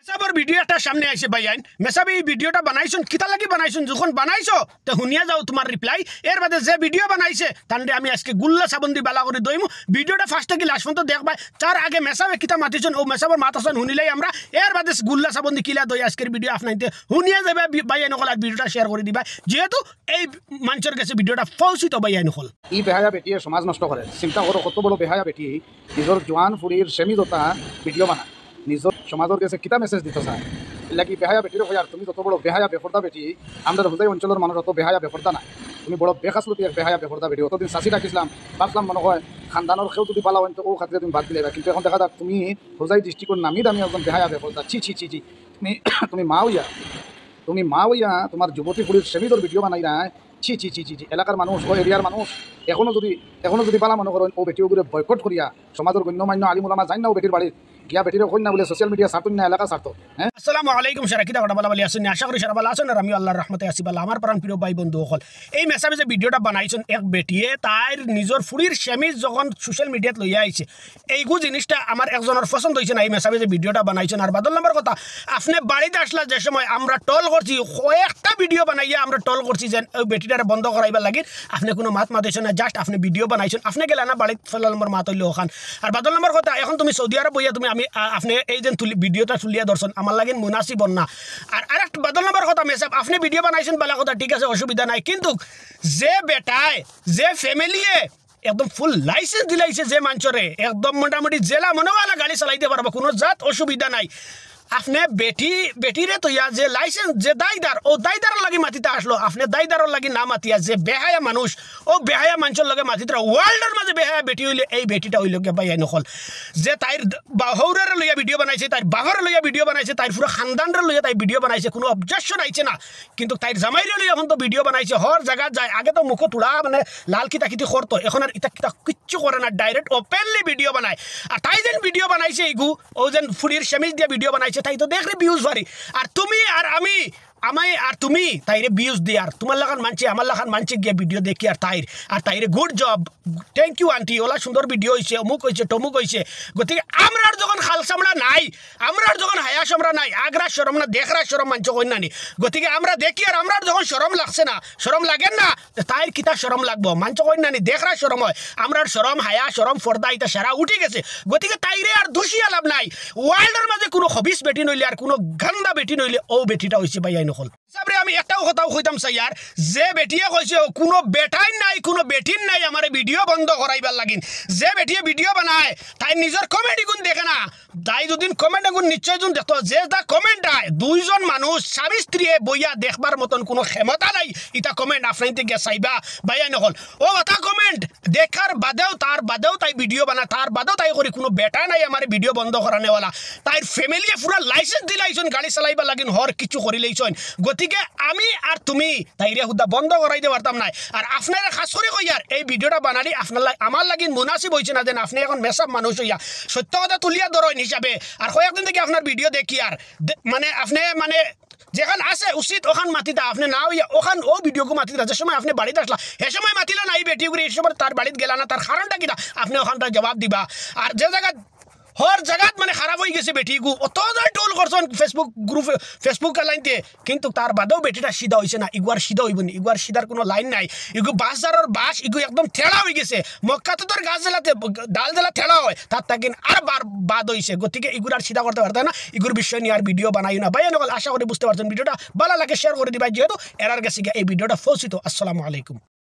মেসাবর video একটা সামনে আইছে ভাইয়ান মেসাব এই ভিডিওটা বানাইছুন কিতা লাগি বানাইছুন যখন বানাইছো তে শুনিয়া যাও তোমার রিপ্লাই এর বাদে যে ভিডিও বানাইছে তান্ডে আমি আজকে গুল্লা সাবন্দি বালা করে দইমু ভিডিওটা ফার্স্ট থেকে লাস্ট পর্যন্ত দেখবা তার আগে মেসাবে কিতা মাতিছুন ও মেসাবর মাতাছুন শুনিলাই আমরা এর বাদে গুল্লা সাবন্দি কিলা দই আজকের ভিডিও আপনাইতে শুনিয়া যাবে ভাইয়ান নকল আর ভিডিওটা শেয়ার করে দিবা যেহেতু এই মানুষের কাছে ভিডিওটা পৌঁছিত ভাইয়ান নকল ই বেহায়া বেটিয়ে সমাজ নষ্ট করে চিন্তা করো কত বড় বেহায়া বেটি নিজের জোয়ান ফুরির সেমিদতা ভিডিও বানায় নিজের সমাজের কাছে কিতা মেসেজ দিতে চায় লাগি বেহায়া বেটির হয় আর তুমি যত বড় বেহায়া বেফরদা বেটি আমাদের হুদাই অঞ্চলের মানুষ অত বেহায়া বেফরদা নাই তুমি বড় বেখাসলতি এক বেহায়া বেফরদা বেটি অতদিন চাষি রাখিছিলাম ভাবলাম মনে হয় খানদানোর খেয়েও যদি পালা হয় তো ও খাতে তুমি বাদ দিলে কিন্তু এখন দেখা যাক তুমি হুজাই দৃষ্টিকোণ নামি দামি একজন বেহায়া বেফরদা ছি ছি ছি ছি তুমি মা হইয়া তোমার যুবতী ফুরির সেমিদর ভিডিও বানাই না ছি ছি ছি ছি ছি এলাকার মানুষ ও এরিয়ার মানুষ এখনো যদি পালা মনে করেন ও বেটিওগুলো বয়কট করিয়া সমাজের গণ্যমান্য আলিমুলামা যাই না ও বেটির বাড়ির গিয়া বেটির কই না বলে সোশ্যাল মিডিয়া সার্থন না এলাকা সার্থ। আসসালামু আলাইকুম সারাকিতা কথা বলা বলি আসুন আশা করি সারা ভালো আছেন আর আমি আল্লাহর রহমতে আসি ভালো আমার প্রাণ প্রিয় ভাই বন্ধু হল এই মেসাবে যে ভিডিওটা বানাইছেন এক বেটিয়ে তার নিজের ফুরির সেমিজ যখন সোশ্যাল মিডিয়াত লইয়া আইছে এইগু জিনিসটা আমার একজনের পছন্দ হয়েছে না এই মেসাবে যে ভিডিওটা বানাইছেন আর বাদল নম্বর কথা আপনি বাড়িতে আসলা যে সময় আমরা টল করছি কয়েকটা ভিডিও বানাইয়া আমরা টল করছি যে ওই বেটিটারে বন্ধ করাইবার লাগে আপনি কোনো মাত মাতাইছেন না জাস্ট আপনি ভিডিও বানাইছেন আপনি গেলে না বাড়িতে ফেলা নম্বর মাত হইলে ওখান আর বাদল নম্বর কথা এখন তুমি সৌদি আরব বইয়া তুমি আমি আপনি এই যে ভিডিওটা তুলিয়া ধরছেন আমার লাগে মুনাসিব না আর আরেকটা বাদল নম্বর কথা মেসাব আপনি ভিডিও বানাইছেন বালা কথা ঠিক আছে অসুবিধা নাই কিন্তু যে বেটায় যে ফ্যামিলিয়ে একদম ফুল লাইসেন্স দিলাইছে যে মানুষরে একদম মোটামুটি জেলা মনোওয়ালা গাড়ি চালাইতে পারবো কোনো জাত অসুবিধা নাই আপনি বেটিরে তৈয়া যে লাইসেন্স যে দায়দার ও দায়দারের লাগি মাতিতে আসলো আপনি দায়দারের লাগি না মাতিয়া যে বেহায়া মানুষ ও বেহায়া মানুষের লগে মাতিতে ওয়ার্ল্ডের মাঝে বেহায়া বেটি হইলে এই বেটিটা হইল গে বাইয়া নকল যে তাইর বাহরের লইয়া ভিডিও বানাইছে তাইর বাহরে লইয়া ভিডিও বানাইছে তাইর পুরো খানদানরে লইয়া তাই ভিডিও বানাইছে কোনো অবজেকশন আইছে না কিন্তু তাইর জামাইরে লইয়া এখন তো ভিডিও বানাইছে হর জায়গা যায় আগে তো মুখ তুলা মানে লাল কিতা করতো এখন আর এটা কিচ্ছু করে না ডাইরেক্ট ওপেনলি ভিডিও বানায় আর তাই যেন ভিডিও বানাইছে এইগু ও যেন ফুরির সেমিজ দিয়ে ভিডিও বানাইছে তাই তো দেখলে ভিউজ পারি আর তুমি আর আমি আর তুমি তাইরে ভিউজ দিয়ে আর তোমার লাগান মানছি আমার লাগান মানছি গিয়ে ভিডিও দেখি আর তাইরে good job thank you aunty ওলা সুন্দর ভিডিও হয়েছে অমুক হয়েছে টমুক হয়েছে গতিকে আমরা যখন খাল চামড়া নাই আমরা যখন হায়া চামড়া নাই আগ্রা সরম না দেখরা সরম মানছ কন্যানি গতিকে আমরা দেখি আর আমরা যখন সরম লাগছে না সরম লাগেন না তাইর কিতা সরম লাগবো মানছ কন্যানি দেখরা সরম হয় আমরা সরম হায়া সরম ফর্দা এটা সারা উঠে গেছে গতিকে তাইরে আর দোষিয়া লাভ নাই ওয়ার্ল্ডের মাঝে কোনো হবিস বেটি নইলে আর কোনো গান্দা বেটি নইলে ও বেটিটা হয়েছে ভাইয়াই নকল সাবরে আমি একটাও কথাও কইতাম স্যার যে বেটিয়ে কইছে কোনো বেটাই নাই কোনো বেটিন নাই আমার ভিডিও বন্ধ করাইবার লাগিন যে বেটিয়ে ভিডিও বানায় তাই নিজের কমেডি গুণ দেখে না তাই দুদিন কমেন্ট গুণ নিশ্চয় জন দেখতো যে দা কমেন্ট আয় দুইজন মানুষ স্বামী স্ত্রী বইয়া দেখবার মতন কোনো ক্ষমতা নাই এটা কমেন্ট আপনাইতে গিয়ে চাইবা ভাইয়া নকল ও কথা কমেন্ট দেখার বাদেও তার বাদেও তাই ভিডিও বানা তার বাদেও তাই করি কোনো বেটা নাই আমার ভিডিও বন্ধ করানেওয়ালা তাই ফ্যামিলিয়ে পুরা লাইসেন্স দিলাইছন গাড়ি চালাইবা লাগিন হর কিছু করিলাইছন গতিকে আমি আর তুমি তাইরে হুদা বন্ধ করাইতে পারতাম না আর আপনারা খাস করে কইয়ার এই ভিডিওটা বানালি আপনার আমার লাগিন মুনাসিব হইছে না যেন আপনি এখন মেসাব মানুষ হইয়া সত্য কথা তুলিয়া ধরেন হিসাবে আর কয়েকদিন থেকে আপনার ভিডিও দেখি আর মানে আপনি মানে যেখান আছে উচিত ওখান মাতিতা আপনি না হইয়া ওখান ও ভিডিওকে মাতিতা যে সময় আপনি বাড়িতে আসলা সে সময় মাতিলা না এই বেটিগুলি এই সময় তার বাড়িতে গেলা না তার কারণটা কিনা আপনি ওখানটা জবাব দিবা আর যে জায়গা হর জায়গাত মানে খারাপ হয়ে গেছে বেটিগু অত টোল করছেন ফেসবুক গ্রুপ ফেসবুক লাইনতে কিন্তু তার বাদেও বেটিটা সিধা হয়েছে না ইগুয়ার সিধা হইব না ইগুয়ার সিধার কোনো লাইন নাই ইগু বাসদারের বাস ইগু একদম ঠেলা হয়ে গেছে মক্কা তো তোর গাছ জ্বালাতে ডাল জ্বালা ঠেলা হয় তার তাকে আর বাদ হয়েছে গতিকে ইগুর আর সিধা করতে পারতে না ইগুর বিষয় নিয়ে আর ভিডিও বানাই না ভাই নকল আশা করি বুঝতে পারছেন ভিডিওটা ভালো লাগে শেয়ার করে দিবা যেহেতু এরার গেছে এই ভিডিওটা ফসিত আসসালামু আলাইকুম।